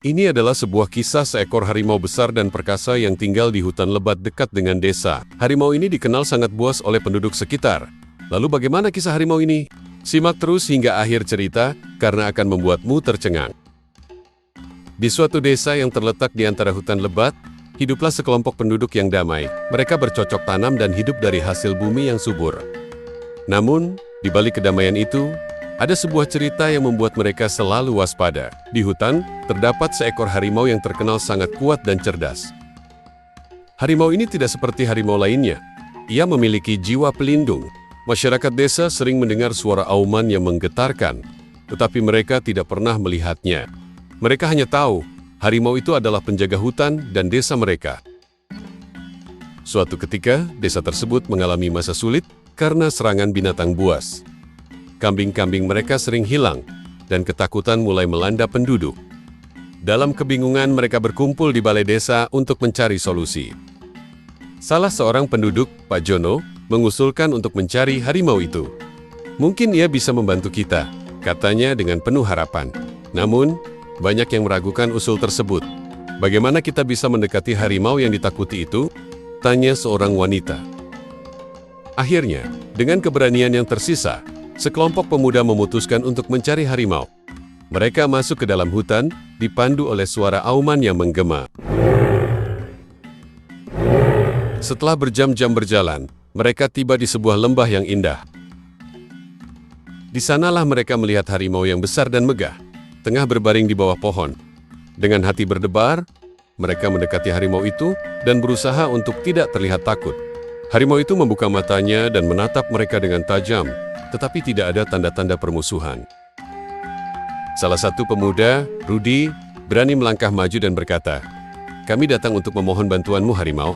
Ini adalah sebuah kisah seekor harimau besar dan perkasa yang tinggal di hutan lebat dekat dengan desa. Harimau ini dikenal sangat buas oleh penduduk sekitar. Lalu bagaimana kisah harimau ini? Simak terus hingga akhir cerita, karena akan membuatmu tercengang. Di suatu desa yang terletak di antara hutan lebat, hiduplah sekelompok penduduk yang damai. Mereka bercocok tanam dan hidup dari hasil bumi yang subur. Namun, di balik kedamaian itu, ada sebuah cerita yang membuat mereka selalu waspada. Di hutan, terdapat seekor harimau yang terkenal sangat kuat dan cerdas. Harimau ini tidak seperti harimau lainnya. Ia memiliki jiwa pelindung. Masyarakat desa sering mendengar suara auman yang menggetarkan, tetapi mereka tidak pernah melihatnya. Mereka hanya tahu, harimau itu adalah penjaga hutan dan desa mereka. Suatu ketika, desa tersebut mengalami masa sulit karena serangan binatang buas. Kambing-kambing mereka sering hilang, dan ketakutan mulai melanda penduduk. Dalam kebingungan, mereka berkumpul di balai desa untuk mencari solusi. Salah seorang penduduk, Pak Jono, mengusulkan untuk mencari harimau itu. Mungkin ia bisa membantu kita, katanya dengan penuh harapan. Namun, banyak yang meragukan usul tersebut. Bagaimana kita bisa mendekati harimau yang ditakuti itu? Tanya seorang wanita. Akhirnya, dengan keberanian yang tersisa, sekelompok pemuda memutuskan untuk mencari harimau. Mereka masuk ke dalam hutan, dipandu oleh suara auman yang menggema. Setelah berjam-jam berjalan, mereka tiba di sebuah lembah yang indah. Di sanalah mereka melihat harimau yang besar dan megah, tengah berbaring di bawah pohon. Dengan hati berdebar, mereka mendekati harimau itu dan berusaha untuk tidak terlihat takut. Harimau itu membuka matanya dan menatap mereka dengan tajam, tetapi tidak ada tanda-tanda permusuhan. Salah satu pemuda, Rudi, berani melangkah maju dan berkata, "Kami datang untuk memohon bantuanmu, harimau."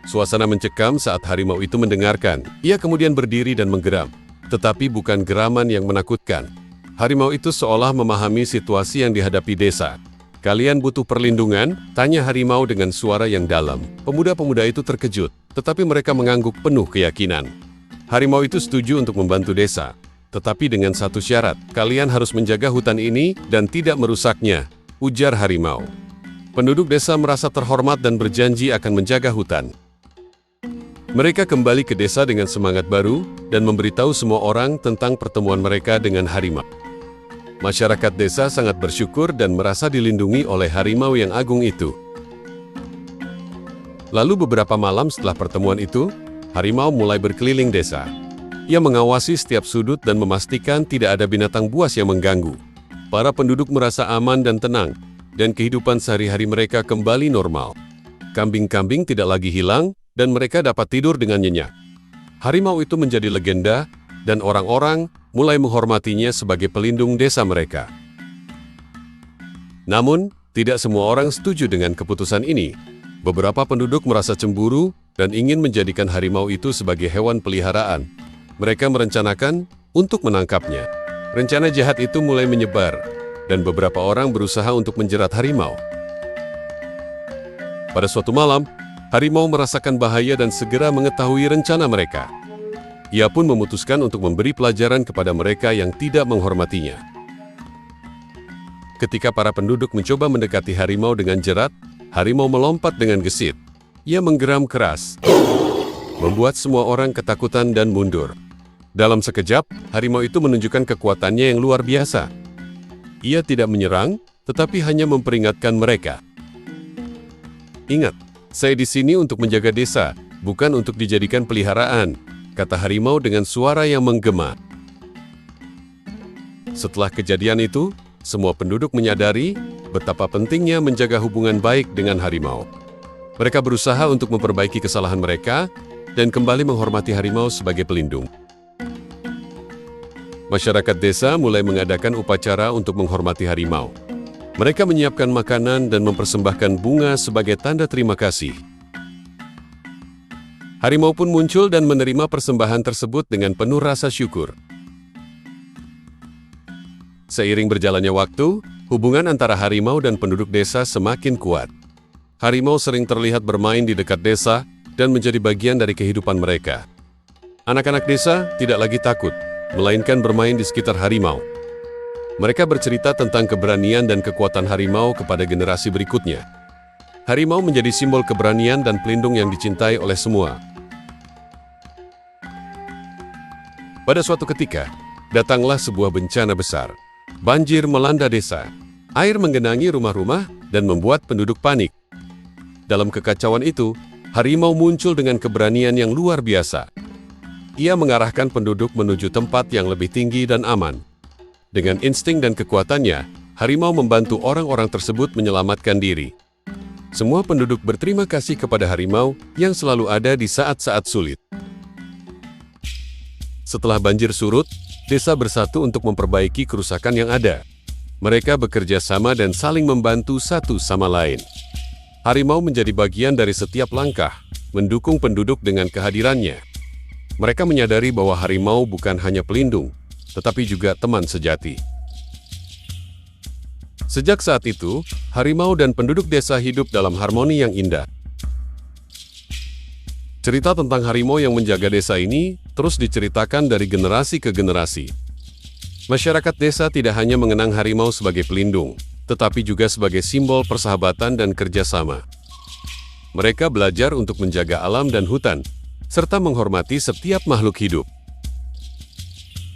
Suasana mencekam saat harimau itu mendengarkan. Ia kemudian berdiri dan menggeram, tetapi bukan geraman yang menakutkan. Harimau itu seolah memahami situasi yang dihadapi desa. "Kalian butuh perlindungan?" tanya harimau dengan suara yang dalam. Pemuda-pemuda itu terkejut, tetapi mereka mengangguk penuh keyakinan. Harimau itu setuju untuk membantu desa, tetapi dengan satu syarat, "Kalian harus menjaga hutan ini dan tidak merusaknya," ujar harimau. Penduduk desa merasa terhormat dan berjanji akan menjaga hutan. Mereka kembali ke desa dengan semangat baru dan memberitahu semua orang tentang pertemuan mereka dengan harimau. Masyarakat desa sangat bersyukur dan merasa dilindungi oleh harimau yang agung itu. Lalu beberapa malam setelah pertemuan itu, harimau mulai berkeliling desa. Ia mengawasi setiap sudut dan memastikan tidak ada binatang buas yang mengganggu. Para penduduk merasa aman dan tenang, dan kehidupan sehari-hari mereka kembali normal. Kambing-kambing tidak lagi hilang, dan mereka dapat tidur dengan nyenyak. Harimau itu menjadi legenda, dan orang-orang mulai menghormatinya sebagai pelindung desa mereka. Namun, tidak semua orang setuju dengan keputusan ini. Beberapa penduduk merasa cemburu dan ingin menjadikan harimau itu sebagai hewan peliharaan. Mereka merencanakan untuk menangkapnya. Rencana jahat itu mulai menyebar, dan beberapa orang berusaha untuk menjerat harimau. Pada suatu malam, harimau merasakan bahaya dan segera mengetahui rencana mereka. Ia pun memutuskan untuk memberi pelajaran kepada mereka yang tidak menghormatinya. Ketika para penduduk mencoba mendekati harimau dengan jerat, harimau melompat dengan gesit. Ia menggeram keras, membuat semua orang ketakutan dan mundur. Dalam sekejap, harimau itu menunjukkan kekuatannya yang luar biasa. Ia tidak menyerang, tetapi hanya memperingatkan mereka. "Ingat, saya di sini untuk menjaga desa, bukan untuk dijadikan peliharaan," kata harimau dengan suara yang menggema. Setelah kejadian itu, semua penduduk menyadari betapa pentingnya menjaga hubungan baik dengan harimau. Mereka berusaha untuk memperbaiki kesalahan mereka dan kembali menghormati harimau sebagai pelindung. Masyarakat desa mulai mengadakan upacara untuk menghormati harimau. Mereka menyiapkan makanan dan mempersembahkan bunga sebagai tanda terima kasih. Harimau pun muncul dan menerima persembahan tersebut dengan penuh rasa syukur. Seiring berjalannya waktu, hubungan antara harimau dan penduduk desa semakin kuat. Harimau sering terlihat bermain di dekat desa dan menjadi bagian dari kehidupan mereka. Anak-anak desa tidak lagi takut, melainkan bermain di sekitar harimau. Mereka bercerita tentang keberanian dan kekuatan harimau kepada generasi berikutnya. Harimau menjadi simbol keberanian dan pelindung yang dicintai oleh semua. Pada suatu ketika, datanglah sebuah bencana besar. Banjir melanda desa. Air menggenangi rumah-rumah dan membuat penduduk panik. Dalam kekacauan itu, harimau muncul dengan keberanian yang luar biasa. Ia mengarahkan penduduk menuju tempat yang lebih tinggi dan aman. Dengan insting dan kekuatannya, harimau membantu orang-orang tersebut menyelamatkan diri. Semua penduduk berterima kasih kepada harimau yang selalu ada di saat-saat sulit. Setelah banjir surut, desa bersatu untuk memperbaiki kerusakan yang ada. Mereka bekerja sama dan saling membantu satu sama lain. Harimau menjadi bagian dari setiap langkah, mendukung penduduk dengan kehadirannya. Mereka menyadari bahwa harimau bukan hanya pelindung, tetapi juga teman sejati. Sejak saat itu, harimau dan penduduk desa hidup dalam harmoni yang indah. Cerita tentang harimau yang menjaga desa ini terus diceritakan dari generasi ke generasi. Masyarakat desa tidak hanya mengenang harimau sebagai pelindung, tetapi juga sebagai simbol persahabatan dan kerjasama. Mereka belajar untuk menjaga alam dan hutan, serta menghormati setiap makhluk hidup.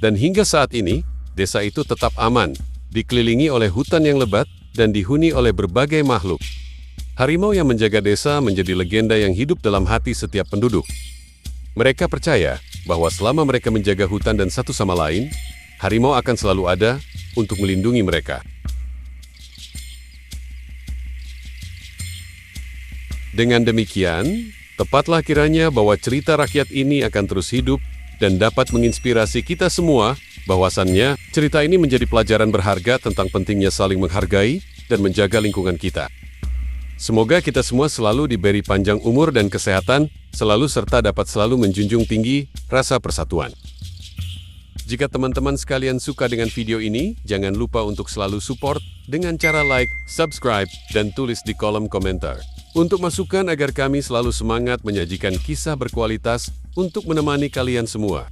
Dan hingga saat ini, desa itu tetap aman, dikelilingi oleh hutan yang lebat, dan dihuni oleh berbagai makhluk. Harimau yang menjaga desa menjadi legenda yang hidup dalam hati setiap penduduk. Mereka percaya bahwa selama mereka menjaga hutan dan satu sama lain, harimau akan selalu ada untuk melindungi mereka. Dengan demikian, tepatlah kiranya bahwa cerita rakyat ini akan terus hidup dan dapat menginspirasi kita semua, bahwasannya cerita ini menjadi pelajaran berharga tentang pentingnya saling menghargai dan menjaga lingkungan kita. Semoga kita semua selalu diberi panjang umur dan kesehatan, selalu serta dapat selalu menjunjung tinggi rasa persatuan. Jika teman-teman sekalian suka dengan video ini, jangan lupa untuk selalu support dengan cara like, subscribe, dan tulis di kolom komentar. Untuk masukan agar kami selalu semangat menyajikan kisah berkualitas untuk menemani kalian semua.